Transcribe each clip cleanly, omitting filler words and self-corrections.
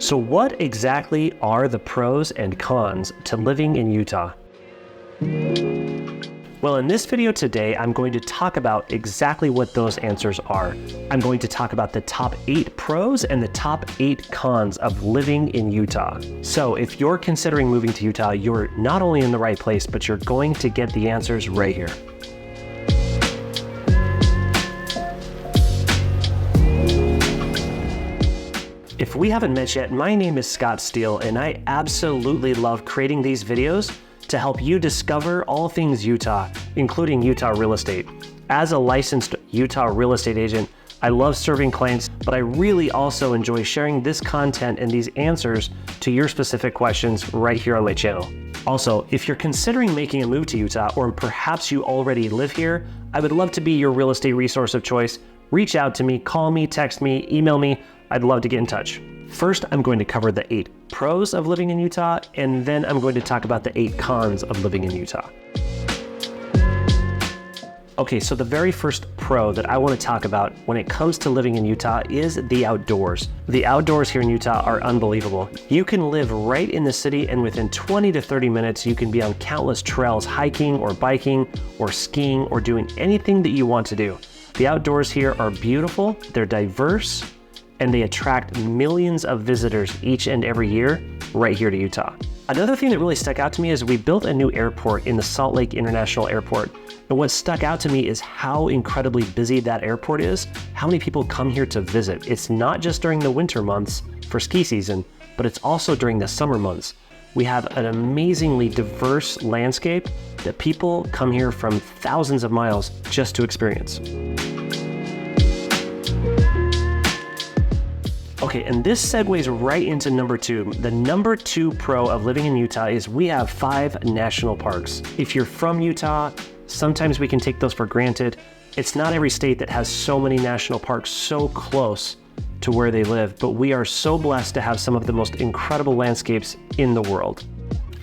So what exactly are the pros and cons to living in Utah? Well, in this video today, I'm going to talk about exactly what those answers are. I'm going to talk about the top 8 pros and the top 8 cons of living in Utah. So if you're considering moving to Utah, you're not only in the right place, but you're going to get the answers right here. If we haven't met yet, my name is Steele, and I absolutely love creating these videos to help you discover all things Utah, including Utah real estate. As a licensed Utah real estate agent, I love serving clients, but I really also enjoy sharing this content and these answers to your specific questions right here on my channel. Also, if you're considering making a move to Utah, or perhaps you already live here, I would love to be your real estate resource of choice. Reach out to me, call me, text me, email me. I'd love to get in touch. First, I'm going to cover the 8 pros of living in Utah, and then I'm going to talk about the 8 cons of living in Utah. Okay, so the very first pro that I want to talk about when it comes to living in Utah is the outdoors. The outdoors here in Utah are unbelievable. You can live right in the city, and within 20 to 30 minutes, you can be on countless trails, hiking or biking or skiing or doing anything that you want to do. The outdoors here are beautiful, they're diverse, and they attract millions of visitors each and every year right here to Utah. Another thing that really stuck out to me is we built a new airport in the Salt Lake International Airport. And what stuck out to me is how incredibly busy that airport is, how many people come here to visit. It's not just during the winter months for ski season, but it's also during the summer months. We have an amazingly diverse landscape that people come here from thousands of miles just to experience. Okay, and this segues right into number 2. The number 2 pro of living in Utah is we have 5 national parks. If you're from Utah, sometimes we can take those for granted. It's not every state that has so many national parks so close to where they live, but we are so blessed to have some of the most incredible landscapes in the world.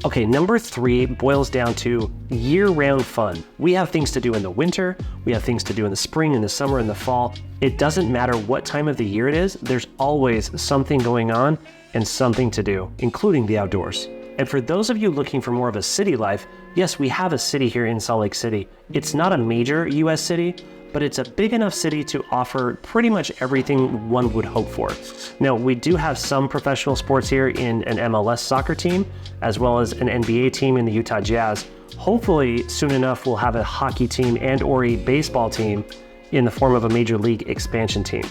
Okay, number 3 boils down to year-round fun. We have things to do in the winter, we have things to do in the spring, in the summer, in the fall. It doesn't matter what time of the year it is, there's always something going on and something to do, including the outdoors. And for those of you looking for more of a city life, yes, we have a city here in Salt Lake City. It's not a major US city, but it's a big enough city to offer pretty much everything one would hope for. Now, we do have some professional sports here in an MLS soccer team, as well as an NBA team in the Utah Jazz. Hopefully, soon enough, we'll have a hockey team and or a baseball team in the form of a major league expansion team.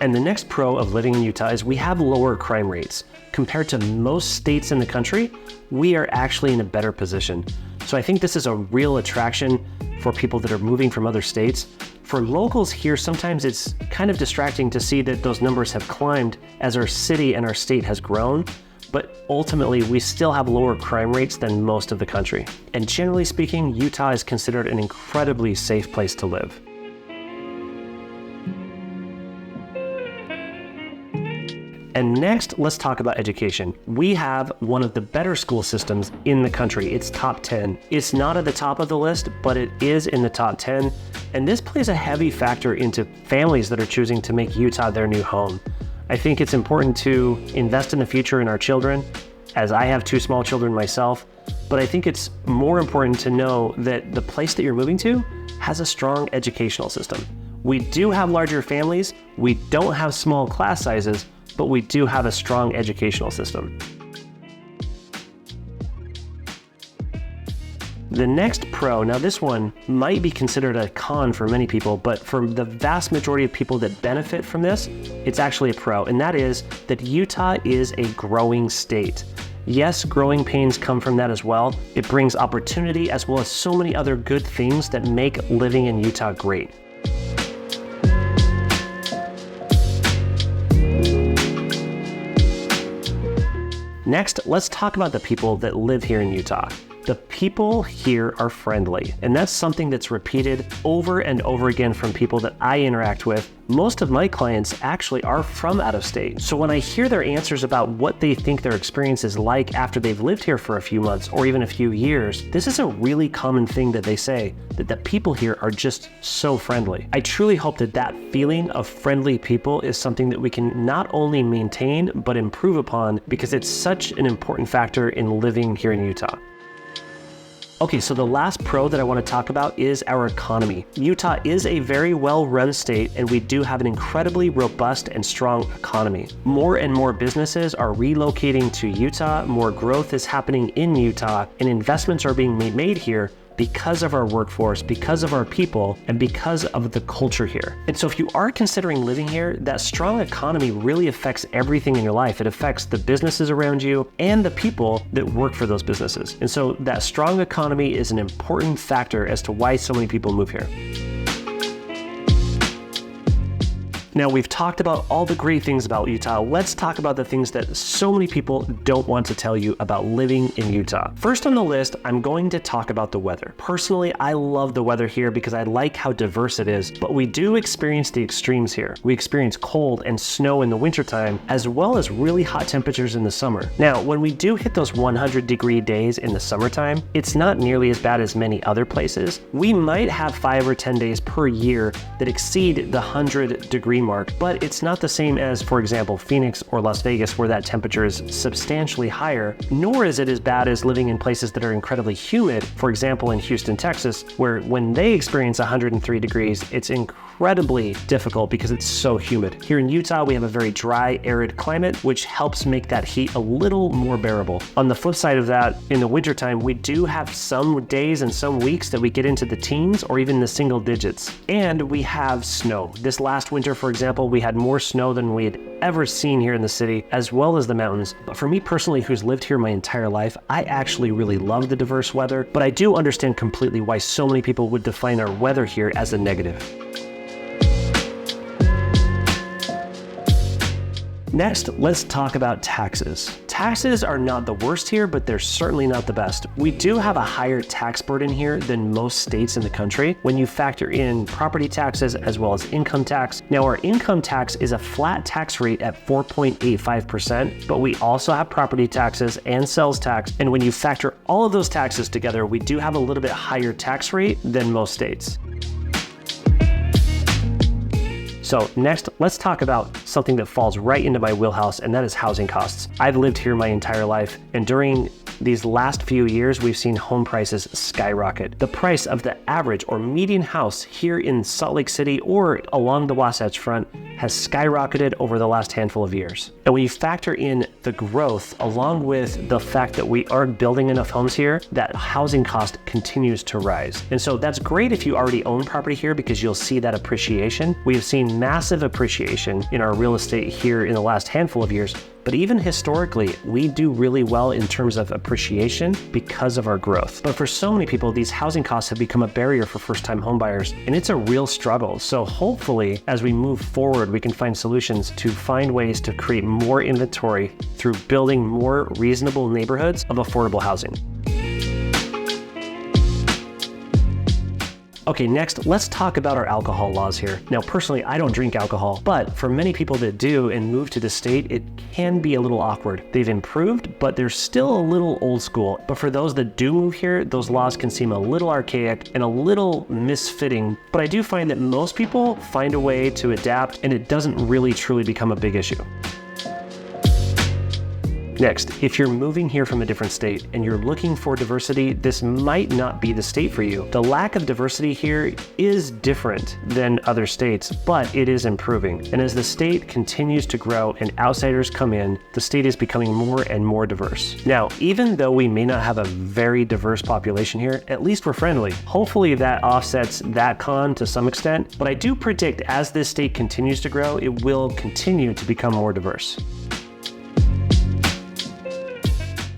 And the next pro of living in Utah is we have lower crime rates. Compared to most states in the country, we are actually in a better position. So I think this is a real attraction for people that are moving from other states. For locals here, sometimes it's kind of distracting to see that those numbers have climbed as our city and our state has grown, but ultimately we still have lower crime rates than most of the country. And generally speaking, Utah is considered an incredibly safe place to live. And next, let's talk about education. We have one of the better school systems in the country. It's top 10. It's not at the top of the list, but it is in the top 10. And this plays a heavy factor into families that are choosing to make Utah their new home. I think it's important to invest in the future in our children, as I have 2 small children myself. But I think it's more important to know that the place that you're moving to has a strong educational system. We do have larger families. We don't have small class sizes, but we do have a strong educational system. The next pro, now this one might be considered a con for many people, but for the vast majority of people that benefit from this, it's actually a pro, and that is that Utah is a growing state. Yes, growing pains come from that as well. It brings opportunity as well as so many other good things that make living in Utah great. Next, let's talk about the people that live here in Utah. The people here are friendly, and that's something that's repeated over and over again from people that I interact with. Most of my clients actually are from out of state. So when I hear their answers about what they think their experience is like after they've lived here for a few months or even a few years, this is a really common thing that they say, that the people here are just so friendly. I truly hope that that feeling of friendly people is something that we can not only maintain, but improve upon, because it's such an important factor in living here in Utah. Okay, so the last pro that I want to talk about is our economy. Utah is a very well-run state, and we do have an incredibly robust and strong economy. More and more businesses are relocating to Utah, more growth is happening in Utah, and investments are being made here because of our workforce, because of our people, and because of the culture here. And so if you are considering living here, that strong economy really affects everything in your life. It affects the businesses around you and the people that work for those businesses. And so that strong economy is an important factor as to why so many people move here. Now, we've talked about all the great things about Utah. Let's talk about the things that so many people don't want to tell you about living in Utah. First on the list, I'm going to talk about the weather. Personally, I love the weather here because I like how diverse it is, but we do experience the extremes here. We experience cold and snow in the wintertime, as well as really hot temperatures in the summer. Now, when we do hit those 100-degree days in the summertime, it's not nearly as bad as many other places. We might have 5 or 10 days per year that exceed the 100-degree mark, but it's not the same as, for example, Phoenix or Las Vegas, where that temperature is substantially higher, nor is it as bad as living in places that are incredibly humid. For example, in Houston, Texas, where when they experience 103 degrees, it's incredibly difficult because it's so humid. Here in Utah, we have a very dry, arid climate, which helps make that heat a little more bearable. On the flip side of that, in the wintertime, we do have some days and some weeks that we get into the teens or even the single digits. And we have snow. This last winter, for example, we had more snow than we had ever seen here in the city, as well as the mountains. But for me personally, who's lived here my entire life, I actually really love the diverse weather, but I do understand completely why so many people would define our weather here as a negative. Next, let's talk about taxes. Taxes are not the worst here, but they're certainly not the best. We do have a higher tax burden here than most states in the country when you factor in property taxes as well as income tax. Now, our income tax is a flat tax rate at 4.85%, but we also have property taxes and sales tax. And when you factor all of those taxes together, we do have a little bit higher tax rate than most states. So next, let's talk about something that falls right into my wheelhouse, and that is housing costs. I've lived here my entire life, and during these last few years, we've seen home prices skyrocket. The price of the average or median house here in Salt Lake City or along the Wasatch Front has skyrocketed over the last handful of years. And when you factor in the growth, along with the fact that we aren't building enough homes here, that housing cost continues to rise. And so that's great if you already own property here because you'll see that appreciation. We have seen massive appreciation in our real estate here in the last handful of years. But even historically, we do really well in terms of appreciation because of our growth. But for so many people, these housing costs have become a barrier for first-time homebuyers, and it's a real struggle. So hopefully, as we move forward, we can find solutions to find ways to create more inventory through building more reasonable neighborhoods of affordable housing. Okay, next, let's talk about our alcohol laws here. Now, personally, I don't drink alcohol, but for many people that do and move to the state, it can be a little awkward. They've improved, but they're still a little old school. But for those that do move here, those laws can seem a little archaic and a little misfitting. But I do find that most people find a way to adapt, and it doesn't really truly become a big issue. Next, if you're moving here from a different state and you're looking for diversity, this might not be the state for you. The lack of diversity here is different than other states, but it is improving. And as the state continues to grow and outsiders come in, the state is becoming more and more diverse. Now, even though we may not have a very diverse population here, at least we're friendly. Hopefully that offsets that con to some extent, but I do predict as this state continues to grow, it will continue to become more diverse.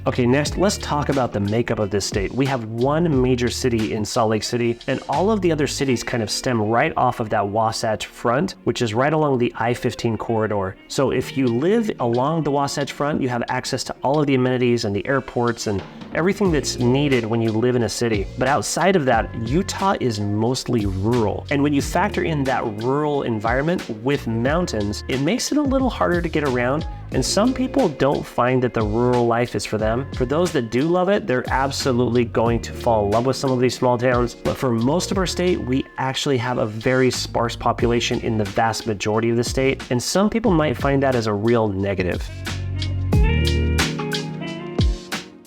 Okay, next, let's talk about the makeup of this state. We have one major city in Salt Lake City, and all of the other cities kind of stem right off of that Wasatch Front, which is right along the I-15 corridor. So if you live along the Wasatch Front, you have access to all of the amenities and the airports and everything that's needed when you live in a city. But outside of that, Utah is mostly rural. And when you factor in that rural environment with mountains, it makes it a little harder to get around. And some people don't find that the rural life is for them. For those that do love it, they're absolutely going to fall in love with some of these small towns. But for most of our state, we actually have a very sparse population in the vast majority of the state. And some people might find that as a real negative.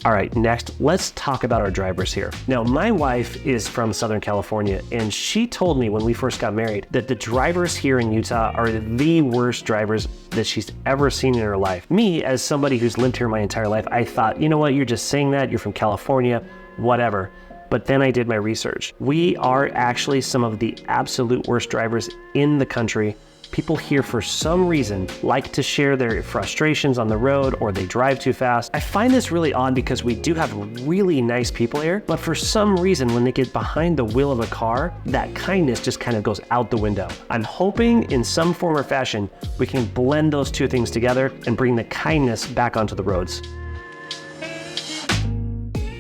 All right, next, let's talk about our drivers here. Now, my wife is from Southern California, and she told me when we first got married that the drivers here in Utah are the worst drivers that she's ever seen in her life. Me, as somebody who's lived here my entire life, I thought, you know what, you're just saying that, you're from California, whatever. But then I did my research. We are actually some of the absolute worst drivers in the country. People here, for some reason, like to share their frustrations on the road, or they drive too fast. I find this really odd because we do have really nice people here, but for some reason, when they get behind the wheel of a car, that kindness just kind of goes out the window. I'm hoping in some form or fashion, we can blend those two things together and bring the kindness back onto the roads.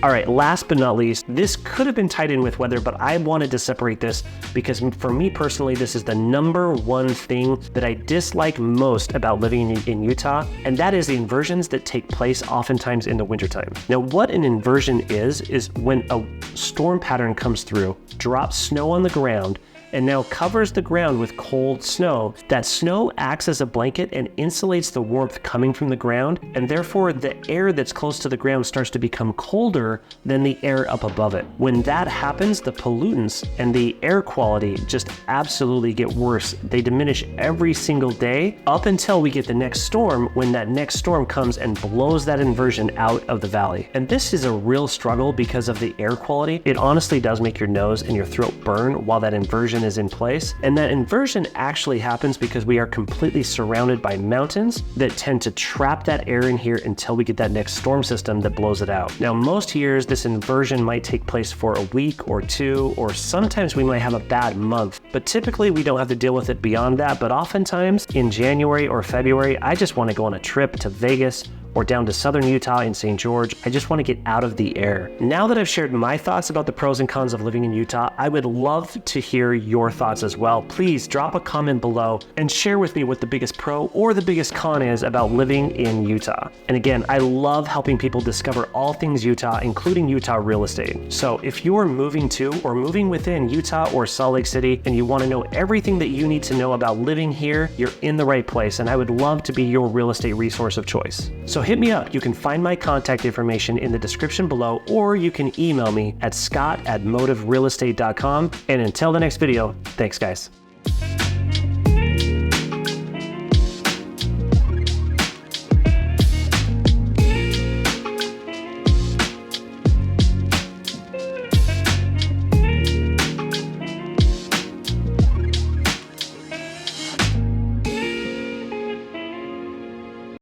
All right, last but not least, this could have been tied in with weather, but I wanted to separate this because for me personally, this is the number one thing that I dislike most about living in Utah, and that is the inversions that take place oftentimes in the wintertime. Now, what an inversion is when a storm pattern comes through, drops snow on the ground, and now covers the ground with cold snow. That snow acts as a blanket and insulates the warmth coming from the ground, and therefore the air that's close to the ground starts to become colder than the air up above it. When that happens, the pollutants and the air quality just absolutely get worse. They diminish every single day up until we get the next storm, when that next storm comes and blows that inversion out of the valley. And this is a real struggle because of the air quality. It honestly does make your nose and your throat burn while that inversion is in place. And that inversion actually happens because we are completely surrounded by mountains that tend to trap that air in here until we get that next storm system that blows it out. Now, most years this inversion might take place for a week or two, or sometimes we might have a bad month, but typically we don't have to deal with it beyond that. But oftentimes in January or February, I just want to go on a trip to Vegas or down to southern Utah in St. George. I just want to get out of the air. Now that I've shared my thoughts about the pros and cons of living in Utah, I would love to hear your thoughts as well. Please drop a comment below and share with me what the biggest pro or the biggest con is about living in Utah. And again, I love helping people discover all things Utah, including Utah real estate. So if you're moving to or moving within Utah or Salt Lake City and you want to know everything that you need to know about living here, you're in the right place, and I would love to be your real estate resource of choice. So hit me up. You can find my contact information in the description below, or you can email me at scott@motiverealestate.com. And until the next video, thanks guys.